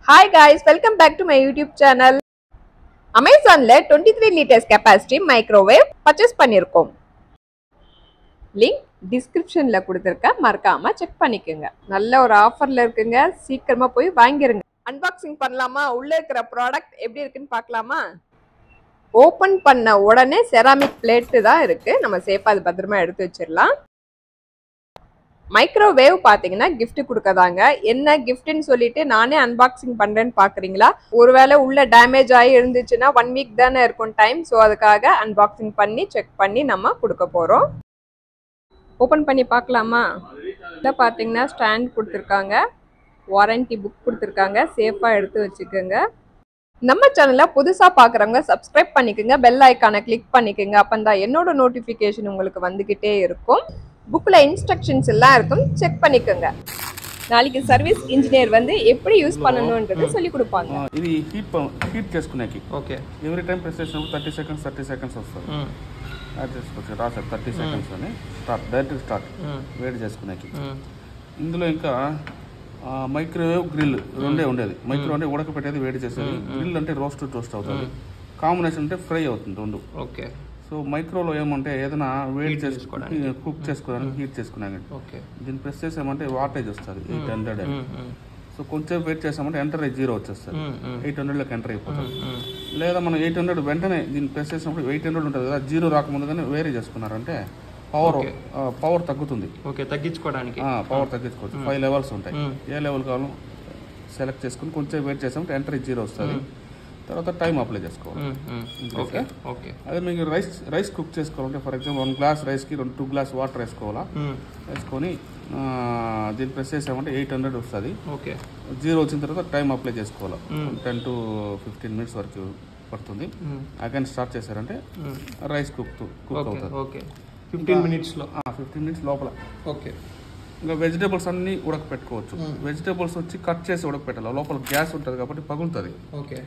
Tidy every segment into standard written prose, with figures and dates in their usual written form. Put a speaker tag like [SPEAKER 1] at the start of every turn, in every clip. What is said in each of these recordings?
[SPEAKER 1] Hi guys, welcome back to my YouTube channel. Amazon 23 liters capacity microwave purchase பண்ணிருக்கோம். Link டிஸ்கிரிப்ஷன்ல கொடுத்திருக்கேன், மறக்காம check பண்ணிக்கோங்க. நல்ல ஒரு ஆஃபர்ல இருக்குங்க, சீக்கிரமா போய் வாங்கிருங்க. அன்பாக்சிங் பண்ணலாமா? உள்ள இருக்கிற ப்ராடக்ட் எப்படி இருக்குன்னு பார்க்கலாமா? ஓபன் பண்ண உடனே செராமிக் பிளேட் தான் இருக்கு. நம்ம சேஃபா அது பத்திரமா எடுத்து வச்சிடலாம். மைக்ரோவேவ் பாத்தீங்கன்னா கிஃப்ட் கொடுக்கதாங்க. என்ன கிஃப்ட்னு சொல்லிட்டு நானே அன்பாக்சிங் பண்றேன்னு பாக்குறீங்களா? ஒருவேளை உள்ள டேமேஜ் ஆகி இருந்துச்சுன்னா 1 வீக் தானே இருக்கும் டைம். ஸோ அதுக்காக அன்பாக்சிங் பண்ணி செக் பண்ணி நம்ம கொடுக்க போறோம். ஓபன் பண்ணி பார்க்கலாமா? இல்லை பார்த்தீங்கன்னா ஸ்டாண்ட் கொடுத்துருக்காங்க, வாரண்டி புக் கொடுத்துருக்காங்க. சேஃபா எடுத்து வச்சுக்கோங்க. நம்ம சேனலை புதுசா பாக்குறவங்க சப்ஸ்கிரைப் பண்ணிக்கோங்க, பெல் ஐக்கானை கிளிக் பண்ணிக்கோங்க. அப்பந்தான் என்னோட நோட்டிபிகேஷன் உங்களுக்கு வந்துகிட்டே இருக்கும். புக்ல இன்ஸ்ட்ரக்ஷன்ஸ் எல்லாம் இருக்கும், செக் பண்ணிக்கோங்க. నాలుగు సర్వీస్ ఇంజనీర్ வந்து எப்படி యూస్ பண்ணனும்ன்றது சொல்லி கொடுப்பாங்க.
[SPEAKER 2] ఇది హీట్ చేసుకునేకి ఓకే ఎవ్రీ టైం ప్రెస్ చేసినప్పుడు 30 సెకండ్స్ వస్తుంది. యాడ్ చేసుకోవచ్చు. రాసారు 30 సెకండ్స్ అని స్టార్ట్, డైరెక్ట్ స్టార్ట్ వేడి చేసుకునేకి. ఇందులో ఇంకా మైక్రోవేవ్ గ్రిల్ రెండే ఉండేది. మైక్రో అంటే ఉడకపెట్టేది, వేడి చేసేది. గ్రిల్ అంటే రోస్ట్ అవుతుంది. కాంబినేషన్ అంటే ఫ్రై అవుతుంది రెండు. ఓకే. సో మైక్రోలో ఏమంటే ఏదైనా వేడి చేసుకోవడానికి, కుక్ చేసుకోవడానికి, హీట్ చేసుకున్నాను. దీన్ని ప్రెస్ చేసామంటే వాటేజ్ వస్తుంది 800. సో కొంచెం వెయిట్ చేసామంటే ఎంటర్ అయ్యి 0 వచ్చేస్తుంది. 800లోకి ఎంటర్ అయిపోతుంది. లేదా మనం 800 వెంటనే దీన్ని ప్రెస్ చేసినప్పుడు 800 ఉంటుంది కదా, 0 రాకముందుగానే వేరే చేసుకున్నారంటే పవర్ తగ్గుతుంది. ఓకే, తగ్గించుకోవడానికి పవర్ తగ్గించుకోవచ్చు. 5 లెవెల్స్ ఉంటాయి. ఏ లెవెల్ కావాలో సెలెక్ట్ చేసుకుని కొంచెం వెయిట్ చేసామంటే ఎంటర్ 0 వస్తుంది. తర్వాత టైం అప్లై చేసుకోవాలి. Okay okay. అదే మీకు రైస్ కుక్ చేసుకోవాలంటే ఫర్ ఎగ్జాంపుల్ 1 గ్లాస్ రైస్కి 2 గ్లాస్ వాటర్ వేసుకోవాలా. వేసుకొని దీన్ని ప్రెస్ చేసామంటే 800 వస్తుంది. ఓకే. 0 వచ్చిన తర్వాత టైం అప్లై చేసుకోవాలి. 10 to 15 మినిట్స్ వరకు పడుతుంది. అగైన్ స్టార్ట్ చేశారంటే రైస్ కుక్ అవుతుంది. ఓకే. 15 మినిట్స్ లోపల. ఓకే. ఇంకా వెజిటేబుల్స్ అన్ని ఉడకపెట్టుకోవచ్చు. వెజిటేబుల్స్ వచ్చి కట్ చేసి ఉడకపెట్టాలి. లోపల గ్యాస్ ఉంటుంది కాబట్టి పగులుతుంది. ఓకే.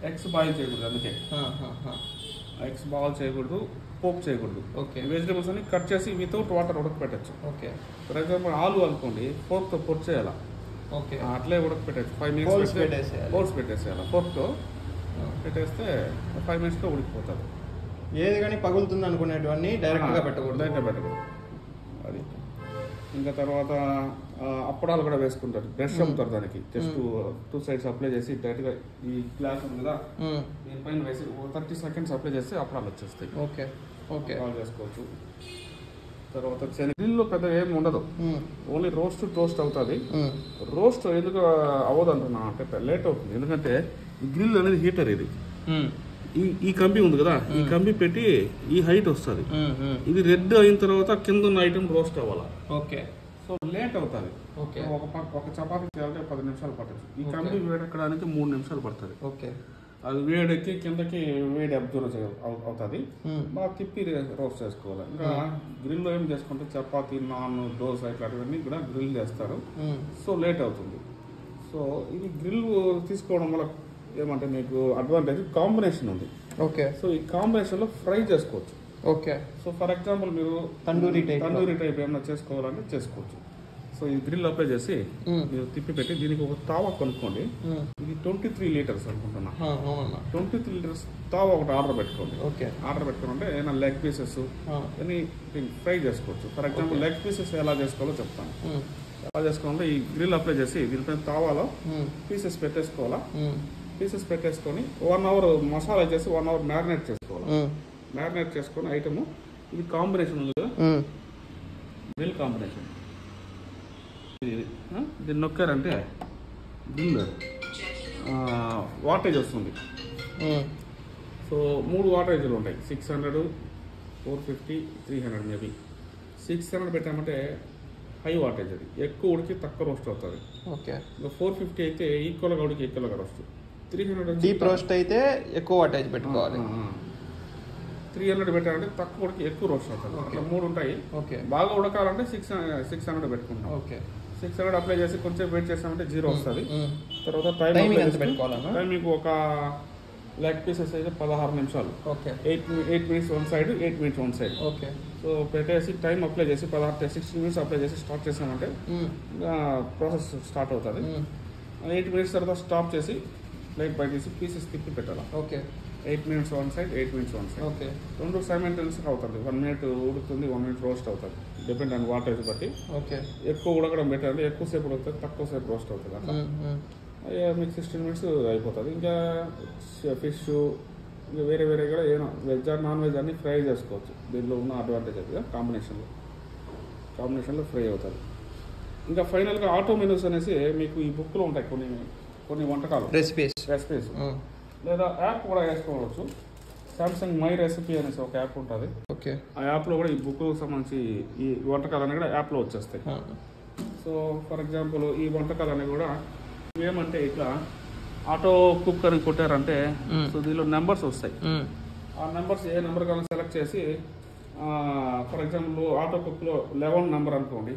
[SPEAKER 2] ఎగ్స్ బాయిల్ చేయకూడదు. అందుకే ఎగ్స్ బాయిల్ చేయకూడదు, పోప్ చేయకూడదు. ఓకే. వెజిటేబుల్స్ అన్ని కట్ చేసి వితౌట్ వాటర్ ఉడకపెట్టచ్చు. ఓకే. ఫర్ ఎగ్జాంపుల్ ఆలు అనుకోండి, ఫోర్క్తో పొడి చేయాలా. ఓకే. అట్లే ఉడకపెట్టచ్చు. 5 మినిట్స్ హోల్స్ పెట్టేసేయాలి. ఫోర్క్తో పెట్టేస్తే 5 మినిట్స్లో ఉడికిపోతుంది.
[SPEAKER 3] ఏది కానీ పగులుతుంది అనుకునేటివన్నీ డైరెక్ట్గా పెట్టకూడదు.
[SPEAKER 2] అది. ఇంకా తర్వాత అప్పడాలు కూడా వేసుకుంటారు. బ్రష్ అమ్ముతారు దానికి. జస్ట్ 2 సైడ్స్ అప్లై చేసి డైరెక్ట్గా ఈ గ్లాస్ ఉంది కదా, దీనిపైన వేసి 30 సెకండ్స్ అప్లై చేస్తే అప్పడాలు వచ్చేస్తాయి. Okay okay. అప్పడాలు చేసుకోవచ్చు. తర్వాత గ్రిల్లో పెద్ద ఏమి ఉండదు, ఓన్లీ టోస్ట్ అవుతుంది. రోస్ట్ ఎందుకు అవ్వదు అంటున్నా అంటే లేట్ అవుతుంది. ఎందుకంటే ఈ గ్రిల్ అనేది హీటర్. ఇది ఈ కంబి ఉంది కదా, ఈ కంబి పెట్టి ఈ హైట్ వస్తుంది. ఇది రెడ్ అయిన తర్వాత కింద ఉన్న ఐటమ్ రోస్ట్ అవ్వాలి. ఓకే. సో లేట్ అవుతుంది. ఓకే. ఒక చపాతీ చేయాలంటే 10 నిమిషాలు పట్టచ్చు. ఈ కంబి వేడెక్కడానికి 3 నిమిషాలు పడుతుంది. ఓకే. అది వేడెక్కి కిందకి వేడి అబ్జర్వ్ అవుతుంది. బాగా తిప్పి రోస్ట్ చేసుకోవాలి. ఇంకా గ్రిల్లో ఏం చేసుకుంటే చపాతీ, నాన్, దోశ ఇట్లాంటివన్నీ కూడా గ్రిల్ చేస్తారు. సో లేట్ అవుతుంది. సో ఇది గ్రిల్ తీసుకోవడం వల్ల ఏమంటే మీకు అడ్వాంటేజ్ కాంబినేషన్ ఉంది. ఓకే. సో ఈ కాంబినేషన్లో ఫ్రై చేసుకోవచ్చు. ఓకే. సో ఫర్ ఎగ్జాంపుల్ మీరు తందూరి టైప్ ఏమైనా చేసుకోవాలంటే చేసుకోవచ్చు. సో ఈ గ్రిల్ అప్లై చేసి మీరు తిప్పి పెట్టి దీనికి ఒక తావా కొనుక్కోండి. ఇది 23 లీటర్స్ అనుకుంటున్నా. 23 లీటర్స్ తావా ఒకటి ఆర్డర్ పెట్టుకోండి. ఓకే. ఆర్డర్ పెట్టుకుంటే ఏమైనా లెగ్ పీసెస్ అని ఫ్రై చేసుకోవచ్చు. ఫర్ ఎగ్జాంపుల్ లెగ్ పీసెస్ ఎలా చేసుకోవాలో చెప్తాను. ఎలా చేసుకోవాలంటే ఈ గ్రిల్ అప్లై చేసి దీనిపైన తావాలో పీసెస్ పెట్టేసుకోవాలా. పీసెస్ పెట్టేసుకొని 1 అవర్ మసాలా చేసి 1 అవర్ మ్యారినేట్ చేసుకోవాలి. మ్యారినేట్ చేసుకొని ఐటమ్ ఇది కాంబినేషన్ ఉంది కదా, గ్రిల్ కాంబినేషన్. దీన్ని నొక్కారంటే గ్రిల్ వాటేజ్ వస్తుంది. సో 3 వాటేజ్లు ఉంటాయి. 600, 450, 300. మేబీ 600 పెట్టామంటే హై వాటేజ్. అది ఎక్కువ ఉడికి తక్కువ రోస్ట్ అవుతుంది. ఓకే. ఇంకా 450 అయితే ఈక్వల్గా ఉడికి ఈక్వల్గా రోస్ట్. 300
[SPEAKER 3] డీప్ రోస్ట్ అయితే ఎక్కువ వాటేజ్ పెట్టుకోవాలి.
[SPEAKER 2] 300 పెట్టాలంటే తక్కువ ఉడికి ఎక్కువ రోస్ట్ అవుతుంది. అట్లా 3 ఉంటాయి. ఓకే. బాగా ఉడకాలంటే 600 పెట్టుకుంటాం. ఓకే. 600 అప్లై చేసి కొంచెం వెయిట్ చేసామంటే 0 వస్తుంది. తర్వాత టైమింగ్ మీకు ఒక లెగ్ పీసెస్ అయితే 16 నిమిషాలు. Okay. 8 minutes one side, 8 minutes one side. Okay. So పెట్టేసి టైం అప్లై చేసి 16 to 16 మినిట్స్ అప్లై చేసి స్టార్ట్ చేసామంటే ప్రాసెస్ స్టార్ట్ అవుతుంది. 8 minutes తర్వాత స్టాప్ చేసి ప్లేట్ బయట తీసి పీసెస్ తిప్పి పెట్టాలి.
[SPEAKER 3] Okay
[SPEAKER 2] 8 minutes one side, 8 minutes one side.
[SPEAKER 3] Okay
[SPEAKER 2] రెండు సైమల్టేనియస్గా అవుతుంది. 1 minute ఉడుకుతుంది, 1 minute రోస్ట్ అవుతుంది. డిపెండ్ ఆన్ వాటర్ బట్టి.
[SPEAKER 3] ఓకే
[SPEAKER 2] ఎక్కువ ఉడకడం బెటర్ అంటే ఎక్కువసేపు ఉడుకుతుంది, తక్కువసేపు రోస్ట్ అవుతుంది. అట్లా మీకు 16 minutes అయిపోతుంది. ఇంకా ఫిష్ ఇంకా వేరే వేరే కూడా ఏమో వెజ్ ఆర్ నాన్ వెజ్ అన్ని ఫ్రై చేసుకోవచ్చు. దీనిలో ఉన్న అడ్వాంటేజ్ అది కాంబినేషన్లో ఫ్రై అవుతుంది. ఇంకా ఫైనల్గా ఆటో మెనూస్ అనేసి మీకు ఈ బుక్లో ఉంటాయి కొన్ని వంటకాలు, రెసిపీస్. లేదా యాప్ కూడా వేసుకోవచ్చు. సామ్సంగ్ మై రెసిపీ అనేసి ఒక యాప్ ఉంటుంది.
[SPEAKER 3] ఓకే
[SPEAKER 2] ఆ యాప్లో కూడా ఈ బుక్ సంబంధించి ఈ వంటకాలన్నీ కూడా యాప్లో వచ్చేస్తాయి. సో ఫర్ ఎగ్జాంపుల్ ఈ వంటకాలన్నీ కూడా ఏమంటే ఇట్లా ఆటో కుక్ అని కొట్టారంటే సో దీనిలో నెంబర్స్ వస్తాయి. ఆ నెంబర్స్ ఏ నెంబర్ కానీ సెలెక్ట్ చేసి ఫర్ ఎగ్జాంపుల్ ఆటో కుక్ లో 11 నెంబర్ అనుకోండి,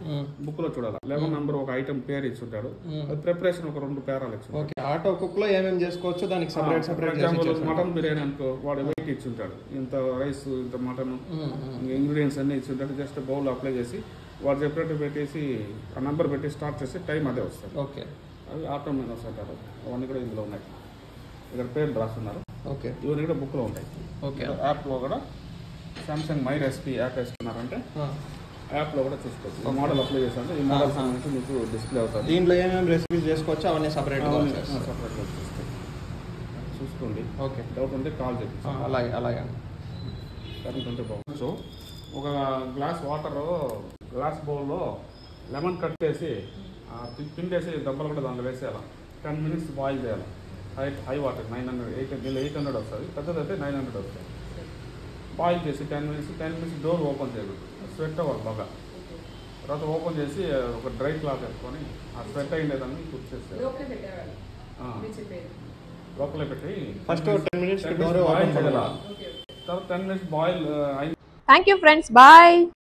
[SPEAKER 2] బుక్ లో చూడాలి. 11 నెంబర్ ఒక ఐటమ్ పేరు ఇచ్చుంటాడు, ప్రిపరేషన్ ఒక 2 పేరాలు ఇచ్చుంటాడు.
[SPEAKER 3] ఆటో కుక్ లో ఏమేమి చేసుకోవచ్చు దానికి separate
[SPEAKER 2] for example mutton biryani అనుకో, వాడు వెయిట్ ఇచ్చుంటాడు, ఇంత రైస్, ఇంత మటన్, ఇంగ్రీడియంట్స్ అన్ని ఇచ్చుంటాడు. జస్ట్ బౌల్ అప్లై చేసి వాడు సెపరేట్ పెట్టేసి ఆ నెంబర్ పెట్టి స్టార్ట్ చేసి టైం అదే వస్తుంది.
[SPEAKER 3] ఓకే
[SPEAKER 2] అవి ఆటో మెనూస్ అంటారు. అవన్నీ కూడా ఇందులో ఉన్నాయి. ఇక్కడ పేర్లు రాస్తున్నారు.
[SPEAKER 3] ఓకే
[SPEAKER 2] ఇవన్నీ కూడా బుక్లో ఉంటాయి.
[SPEAKER 3] ఓకే
[SPEAKER 2] యాప్లో కూడా సామ్సంగ్ మై రెసిపీ యాప్ వేసుకున్నారంటే యాప్లో కూడా చూసుకోవచ్చు. ఈ మోడల్ అప్లై చేస్తారంటే ఈ మోడల్ సంబంధించి మీకు డిస్ప్లే అవుతుంది.
[SPEAKER 3] దీంట్లో ఏమేమి రెసిపీస్ చేసుకోవచ్చు అవన్నీ సపరేట్గా
[SPEAKER 2] చూసుకోండి.
[SPEAKER 3] ఓకే
[SPEAKER 2] డౌట్ ఉంటే కాల్ చేయండి.
[SPEAKER 3] అలాగే
[SPEAKER 2] కరెంట్ ఉంటే బాగుంది. సో ఒక గ్లాస్ బౌల్లో లెమన్ కట్ చేసి పిండేసి డబ్బాలు కూడా దాంట్లో వేసేయాలి. 10 minutes బాయిల్ చేయాలి. హై వాటర్ 800 వస్తుంది, పెద్దదైతే 900 వస్తుంది. బాయిల్ చేసి 10 minutes డోర్ ఓపెన్ చేయకూడదు, స్వెట్ అవ్వాలి బాగా. తర్వాత ఓపెన్ చేసి ఒక డ్రై క్లాత్ వేసుకొని ఆ స్వెట్ అయ్యేదాన్ని కుక్ చేసేయాలి. లోపలే పెట్టి
[SPEAKER 3] ఫస్ట్ 10 minutes
[SPEAKER 2] బాయిల్ చేయాలి. తర్వాత 10 minutes boil
[SPEAKER 1] thank you friends, bye.